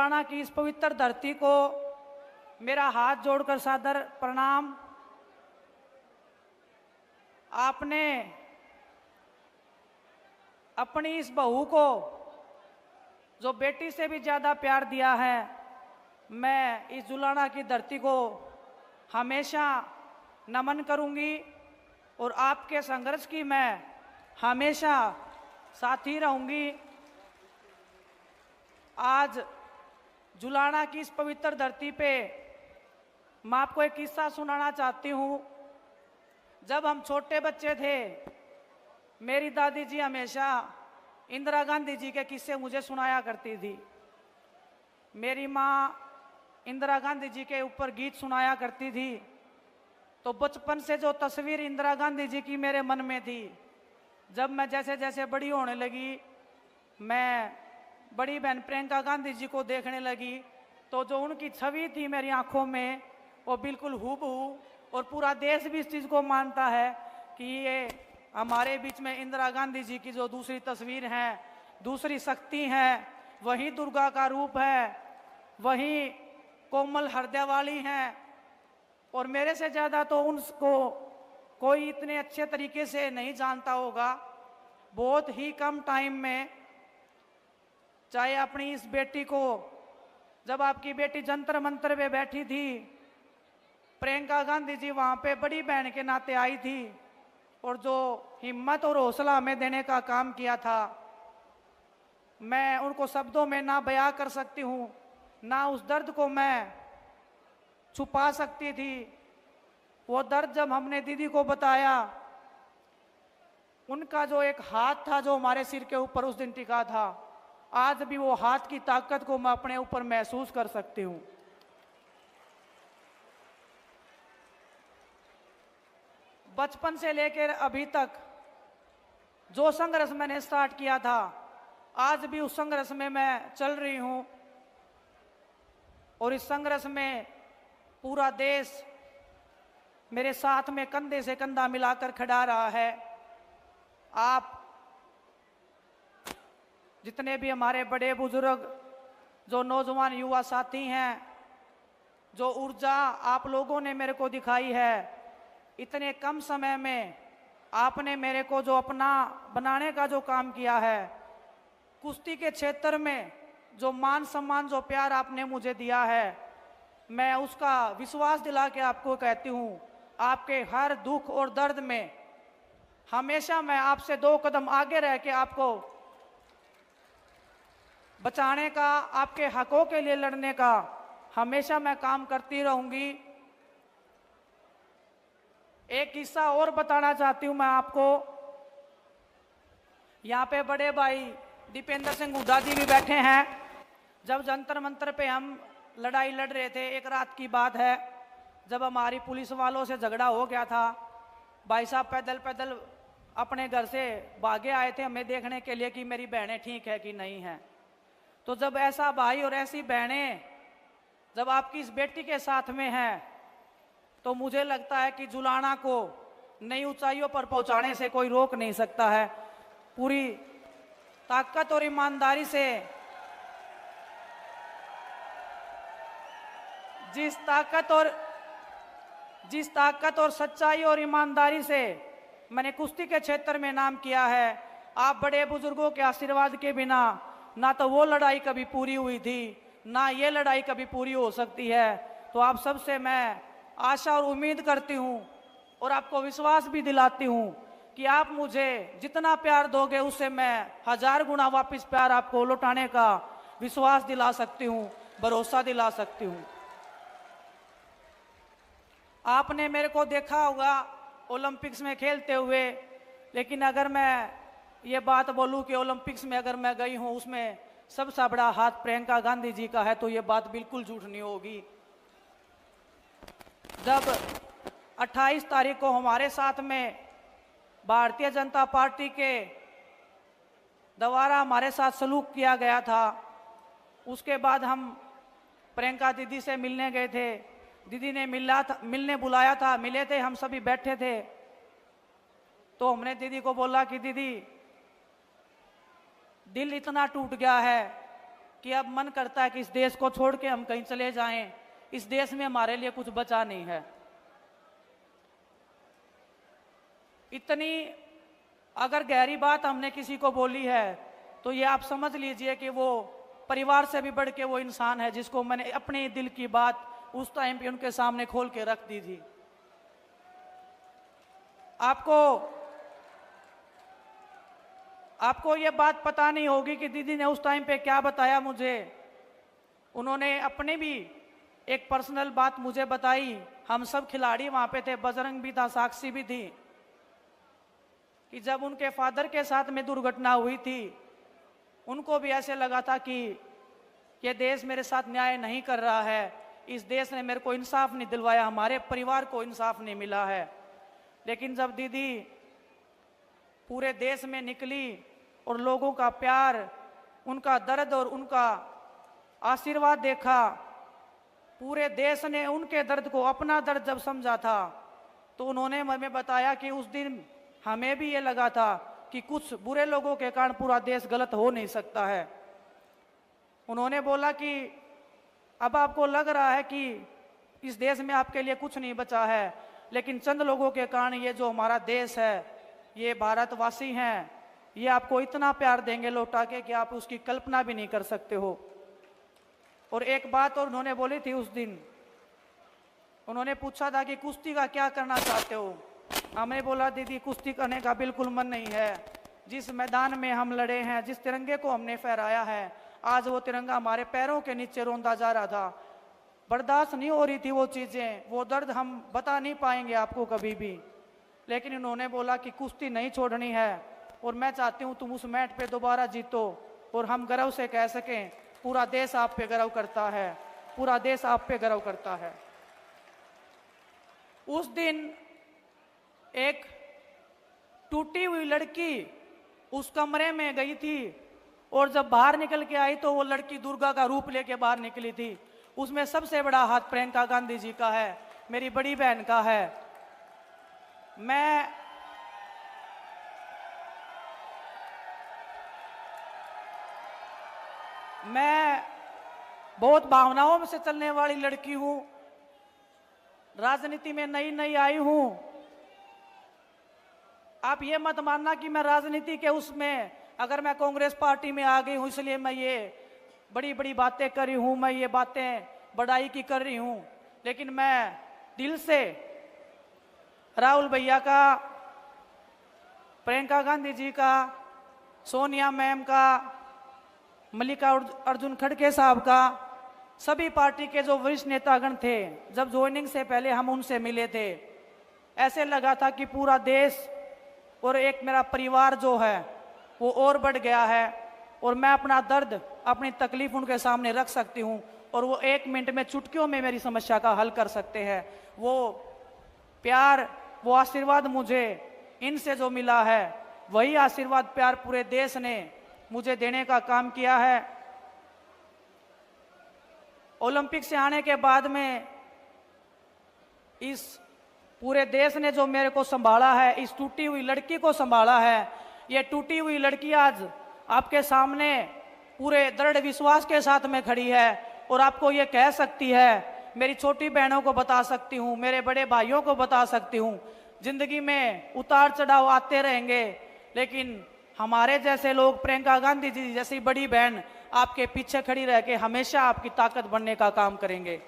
हरियाणा की इस पवित्र धरती को मेरा हाथ जोड़कर सादर प्रणाम। आपने अपनी इस बहू को जो बेटी से भी ज्यादा प्यार दिया है, मैं इस जुलाना की धरती को हमेशा नमन करूंगी और आपके संघर्ष की मैं हमेशा साथी रहूंगी। आज जुलाना की इस पवित्र धरती पे मैं आपको एक किस्सा सुनाना चाहती हूँ। जब हम छोटे बच्चे थे, मेरी दादी जी हमेशा इंदिरा गांधी जी के किस्से मुझे सुनाया करती थी। मेरी माँ इंदिरा गांधी जी के ऊपर गीत सुनाया करती थी। तो बचपन से जो तस्वीर इंदिरा गांधी जी की मेरे मन में थी, जब मैं जैसे जैसे बड़ी होने लगी, मैं बड़ी बहन प्रियंका गांधी जी को देखने लगी, तो जो उनकी छवि थी मेरी आंखों में, वो बिल्कुल हूबहू, और पूरा देश भी इस चीज़ को मानता है कि ये हमारे बीच में इंदिरा गांधी जी की जो दूसरी तस्वीर है, दूसरी शक्ति है, वही दुर्गा का रूप है, वही कोमल हृदय वाली हैं। और मेरे से ज़्यादा तो उनको कोई इतने अच्छे तरीके से नहीं जानता होगा। बहुत ही कम टाइम में, चाहे अपनी इस बेटी को, जब आपकी बेटी जंतर मंतर पे बैठी थी, प्रियंका गांधी जी वहाँ पे बड़ी बहन के नाते आई थी और जो हिम्मत और हौसला हमें देने का काम किया था, मैं उनको शब्दों में ना बयां कर सकती हूँ, ना उस दर्द को मैं छुपा सकती थी। वो दर्द जब हमने दीदी को बताया, उनका जो एक हाथ था जो हमारे सिर के ऊपर उस दिन टिका था, आज भी वो हाथ की ताकत को मैं अपने ऊपर महसूस कर सकती हूँ। बचपन से लेकर अभी तक जो संघर्ष मैंने स्टार्ट किया था, आज भी उस संघर्ष में मैं चल रही हूँ। और इस संघर्ष में पूरा देश मेरे साथ में कंधे से कंधा मिलाकर खड़ा रहा है। आप जितने भी हमारे बड़े बुजुर्ग, जो नौजवान युवा साथी हैं, जो ऊर्जा आप लोगों ने मेरे को दिखाई है, इतने कम समय में आपने मेरे को जो अपना बनाने का जो काम किया है, कुश्ती के क्षेत्र में जो मान सम्मान, जो प्यार आपने मुझे दिया है, मैं उसका विश्वास दिला के आपको कहती हूँ, आपके हर दुख और दर्द में हमेशा मैं आपसे 2 कदम आगे रह के आपको बचाने का, आपके हकों के लिए लड़ने का हमेशा मैं काम करती रहूंगी। एक किस्सा और बताना चाहती हूं मैं आपको। यहाँ पे बड़े भाई दीपेंद्र सिंह हुड्डा जी भी बैठे हैं। जब जंतर मंतर पे हम लड़ाई लड़ रहे थे, एक रात की बात है, जब हमारी पुलिस वालों से झगड़ा हो गया था, भाई साहब पैदल पैदल अपने घर से भागे आए थे हमें देखने के लिए कि मेरी बहनें ठीक है कि नहीं है। तो जब ऐसा भाई और ऐसी बहनें जब आपकी इस बेटी के साथ में हैं, तो मुझे लगता है कि जुलाना को नई ऊंचाइयों पर पहुंचाने से कोई रोक नहीं सकता है। पूरी ताकत और ईमानदारी से, जिस ताकत और सच्चाई और ईमानदारी से मैंने कुश्ती के क्षेत्र में नाम किया है, आप बड़े बुजुर्गों के आशीर्वाद के बिना ना तो वो लड़ाई कभी पूरी हुई थी, ना ये लड़ाई कभी पूरी हो सकती है। तो आप सबसे मैं आशा और उम्मीद करती हूँ और आपको विश्वास भी दिलाती हूँ कि आप मुझे जितना प्यार दोगे, उससे मैं 1000 गुना वापस प्यार आपको लौटाने का विश्वास दिला सकती हूँ, भरोसा दिला सकती हूँ। आपने मेरे को देखा होगा ओलंपिक्स में खेलते हुए, लेकिन अगर मैं ये बात बोलूं कि ओलंपिक्स में अगर मैं गई हूं, उसमें सबसे बड़ा हाथ प्रियंका गांधी जी का है, तो ये बात बिल्कुल झूठ नहीं होगी। जब 28 तारीख को हमारे साथ में भारतीय जनता पार्टी के द्वारा हमारे साथ सलूक किया गया था, उसके बाद हम प्रियंका दीदी से मिलने गए थे। दीदी ने मिलने बुलाया था, मिले थे, हम सभी बैठे थे। तो हमने दीदी को बोला कि दीदी, दिल इतना टूट गया है कि अब मन करता है कि इस देश को छोड़ के हम कहीं चले जाएं, इस देश में हमारे लिए कुछ बचा नहीं है। इतनी अगर गहरी बात हमने किसी को बोली है तो ये आप समझ लीजिए कि वो परिवार से भी बढ़ के वो इंसान है जिसको मैंने अपने दिल की बात उस टाइम पे उनके सामने खोल के रख दी थी। आपको ये बात पता नहीं होगी कि दीदी ने उस टाइम पे क्या बताया मुझे। उन्होंने अपने भी एक पर्सनल बात मुझे बताई। हम सब खिलाड़ी वहां पे थे, बजरंग भी था, साक्षी भी थी, कि जब उनके फादर के साथ में दुर्घटना हुई थी उनको भी ऐसे लगा था कि ये देश मेरे साथ न्याय नहीं कर रहा है, इस देश ने मेरे को इंसाफ नहीं दिलवाया, हमारे परिवार को इंसाफ नहीं मिला है। लेकिन जब दीदी पूरे देश में निकली और लोगों का प्यार, उनका दर्द और उनका आशीर्वाद देखा, पूरे देश ने उनके दर्द को अपना दर्द जब समझा था तो उन्होंने हमें बताया कि उस दिन हमें भी ये लगा था कि कुछ बुरे लोगों के कारण पूरा देश गलत हो नहीं सकता है। उन्होंने बोला कि अब आपको लग रहा है कि इस देश में आपके लिए कुछ नहीं बचा है, लेकिन चंद लोगों के कारण ये जो हमारा देश है, ये भारतवासी हैं, ये आपको इतना प्यार देंगे लौटा के कि आप उसकी कल्पना भी नहीं कर सकते हो। और एक बात और उन्होंने बोली थी उस दिन, उन्होंने पूछा था कि कुश्ती का क्या करना चाहते हो। हमने बोला दीदी कुश्ती करने का बिल्कुल मन नहीं है। जिस मैदान में हम लड़े हैं, जिस तिरंगे को हमने फहराया है, आज वो तिरंगा हमारे पैरों के नीचे रोंदा जा रहा था। बर्दाश्त नहीं हो रही थी वो चीज़ें, वो दर्द हम बता नहीं पाएंगे आपको कभी भी। लेकिन उन्होंने बोला कि कुश्ती नहीं छोड़नी है और मैं चाहती हूँ तुम उस मैट पे दोबारा जीतो और हम गर्व से कह सकें पूरा देश आप पे गर्व करता है, पूरा देश आप पे गर्व करता है। उस दिन एक टूटी हुई लड़की उस कमरे में गई थी और जब बाहर निकल के आई तो वो लड़की दुर्गा का रूप लेके बाहर निकली थी। उसमें सबसे बड़ा हाथ प्रियंका गांधी जी का है, मेरी बड़ी बहन का है। मैं बहुत भावनाओं से चलने वाली लड़की हूं, राजनीति में नई नई आई हूं। आप ये मत मानना कि मैं राजनीति के उसमें, अगर मैं कांग्रेस पार्टी में आ गई हूं इसलिए मैं ये बड़ी बड़ी बातें कर रही हूं, मैं ये बातें बड़ाई की कर रही हूं। लेकिन मैं दिल से राहुल भैया का, प्रियंका गांधी जी का, सोनिया मैम का, मल्लिकार्जुन खड़गे साहब का, सभी पार्टी के जो वरिष्ठ नेतागण थे, जब ज्वाइनिंग से पहले हम उनसे मिले थे, ऐसे लगा था कि पूरा देश और एक मेरा परिवार जो है वो और बढ़ गया है और मैं अपना दर्द, अपनी तकलीफ उनके सामने रख सकती हूँ और वो 1 मिनट में, चुटकियों में मेरी समस्या का हल कर सकते हैं। वो प्यार, वो आशीर्वाद मुझे इनसे जो मिला है, वही आशीर्वाद प्यार पूरे देश ने मुझे देने का काम किया है। ओलंपिक से आने के बाद में इस पूरे देश ने जो मेरे को संभाला है, इस टूटी हुई लड़की को संभाला है। ये टूटी हुई लड़की आज आपके सामने पूरे दृढ़ विश्वास के साथ में खड़ी है और आपको ये कह सकती है, मेरी छोटी बहनों को बता सकती हूँ, मेरे बड़े भाइयों को बता सकती हूँ, जिंदगी में उतार चढ़ाव आते रहेंगे, लेकिन हमारे जैसे लोग, प्रियंका गांधी जी जैसी बड़ी बहन आपके पीछे खड़ी रह के हमेशा आपकी ताकत बनने का काम करेंगे।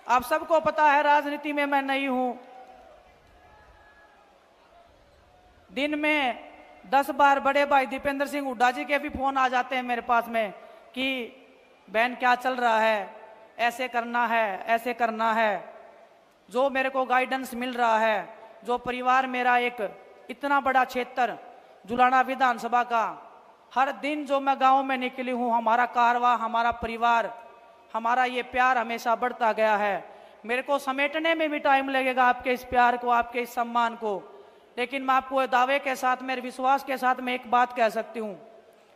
आप सबको पता है राजनीति में मैं नहीं हूं। दिन में 10 बार बड़े भाई दीपेंद्र सिंह हुड्डा जी के भी फोन आ जाते हैं मेरे पास में कि बहन क्या चल रहा है, ऐसे करना है, ऐसे करना है। जो मेरे को गाइडेंस मिल रहा है, जो परिवार मेरा एक इतना बड़ा क्षेत्र जुलाना विधानसभा का, हर दिन जो मैं गांव में निकली हूं, हमारा कारवां, हमारा परिवार, हमारा ये प्यार हमेशा बढ़ता गया है। मेरे को समेटने में भी टाइम लगेगा आपके इस प्यार को, आपके इस सम्मान को, लेकिन मैं आपको दावे के साथ, मेरे विश्वास के साथ मैं एक बात कह सकती हूँ,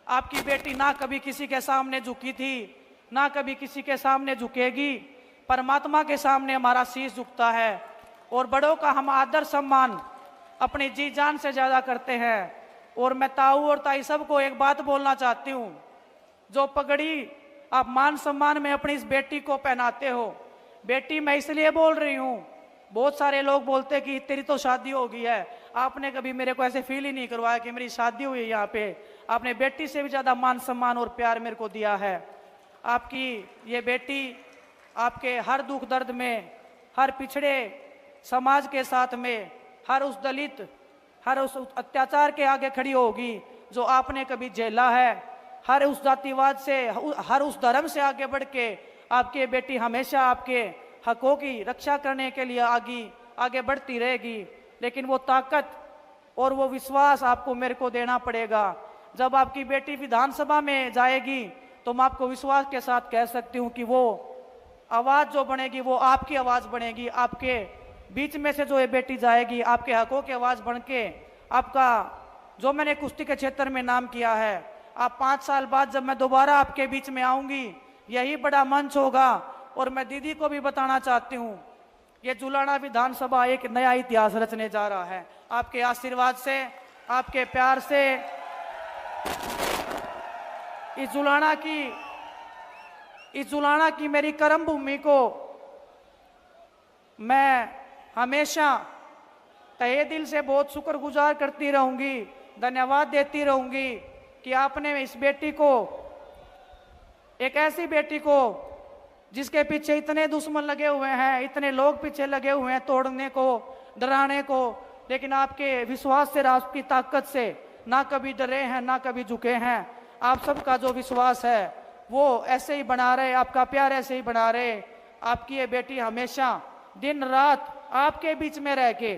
आपकी बेटी ना कभी किसी के सामने झुकी थी, ना कभी किसी के सामने झुकेगी। परमात्मा के सामने हमारा शीश झुकता है और बड़ों का हम आदर सम्मान अपनी जी जान से ज़्यादा करते हैं और मैं ताऊ और ताई सबको एक बात बोलना चाहती हूँ, जो पगड़ी आप मान सम्मान में अपनी इस बेटी को पहनाते हो, बेटी मैं इसलिए बोल रही हूँ, बहुत सारे लोग बोलते हैं कि तेरी तो शादी हो गई है, आपने कभी मेरे को ऐसे फील ही नहीं करवाया कि मेरी शादी हुई है यहाँ पे। आपने बेटी से भी ज़्यादा मान सम्मान और प्यार मेरे को दिया है। आपकी ये बेटी आपके हर दुख दर्द में, हर पिछड़े समाज के साथ में, हर उस दलित, हर उस अत्याचार के आगे खड़ी होगी जो आपने कभी झेला है। हर उस जातिवाद से, हर उस धर्म से आगे बढ़ के आपकी बेटी हमेशा आपके हकों की रक्षा करने के लिए आगे बढ़ती रहेगी। लेकिन वो ताकत और वो विश्वास आपको मेरे को देना पड़ेगा। जब आपकी बेटी विधानसभा में जाएगी तो मैं आपको विश्वास के साथ कह सकती हूँ कि वो आवाज़ जो बनेगी वो आपकी आवाज़ बनेगी। आपके बीच में से जो ये बेटी जाएगी, आपके हकों की आवाज़ बन के, आपका जो मैंने कुश्ती के क्षेत्र में नाम किया है, आप 5 साल बाद जब मैं दोबारा आपके बीच में आऊँगी, यही बड़ा मंच होगा। और मैं दीदी को भी बताना चाहती हूँ, ये जुलाना विधानसभा एक नया इतिहास रचने जा रहा है। आपके आशीर्वाद से, आपके प्यार से इस जुलाना की मेरी कर्म भूमि को मैं हमेशा तहे दिल से बहुत शुक्रगुजार करती रहूंगी, धन्यवाद देती रहूंगी कि आपने इस बेटी को, एक ऐसी बेटी को जिसके पीछे इतने दुश्मन लगे हुए हैं, इतने लोग पीछे लगे हुए हैं तोड़ने को, डराने को, लेकिन आपके विश्वास से, आपकी ताकत से ना कभी डरे हैं, ना कभी झुके हैं। आप सबका जो विश्वास है वो ऐसे ही बना रहे, आपका प्यार ऐसे ही बना रहे। आपकी ये बेटी हमेशा दिन रात आपके बीच में रह के,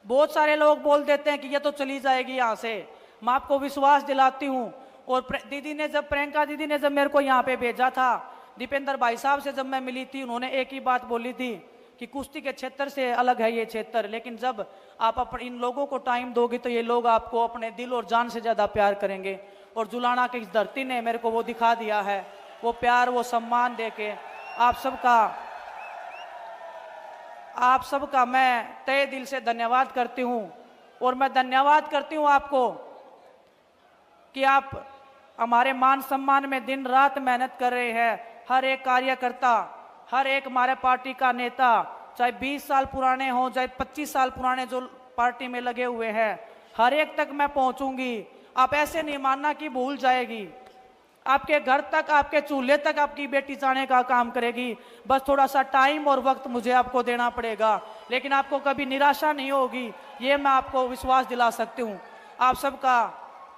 बहुत सारे लोग बोल देते हैं कि ये तो चली जाएगी यहाँ से, मैं आपको विश्वास दिलाती हूँ। और दीदी ने जब, प्रियंका दीदी ने जब मेरे को यहाँ पे भेजा था, दीपेंद्र भाई साहब से जब मैं मिली थी, उन्होंने एक ही बात बोली थी कि कुश्ती के क्षेत्र से अलग है ये क्षेत्र, लेकिन जब आप अपने इन लोगों को टाइम दोगे तो ये लोग आपको अपने दिल और जान से ज़्यादा प्यार करेंगे। और जुलाना की इस धरती ने मेरे को वो दिखा दिया है, वो प्यार, वो सम्मान दे के। आप सबका मैं तहे दिल से धन्यवाद करती हूँ। और मैं धन्यवाद करती हूँ आपको कि आप हमारे मान सम्मान में दिन रात मेहनत कर रहे हैं। हर एक कार्यकर्ता, हर एक हमारे पार्टी का नेता, चाहे 20 साल पुराने हों, चाहे 25 साल पुराने जो पार्टी में लगे हुए हैं, हर एक तक मैं पहुंचूंगी। आप ऐसे नहीं मानना कि भूल जाएगी, आपके घर तक, आपके चूल्हे तक आपकी बेटी जाने का काम करेगी। बस थोड़ा सा टाइम और वक्त मुझे आपको देना पड़ेगा, लेकिन आपको कभी निराशा नहीं होगी, ये मैं आपको विश्वास दिला सकती हूँ। आप सबका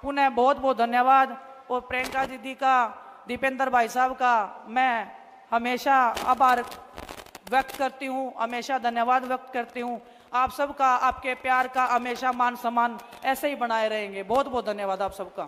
पुनः बहुत बहुत धन्यवाद। और प्रियंका दीदी का, दीपेंद्र भाई साहब का मैं हमेशा आभार व्यक्त करती हूँ, हमेशा धन्यवाद व्यक्त करती हूँ। आप सबका, आपके प्यार का हमेशा मान सम्मान ऐसे ही बनाए रहेंगे। बहुत बहुत धन्यवाद आप सबका।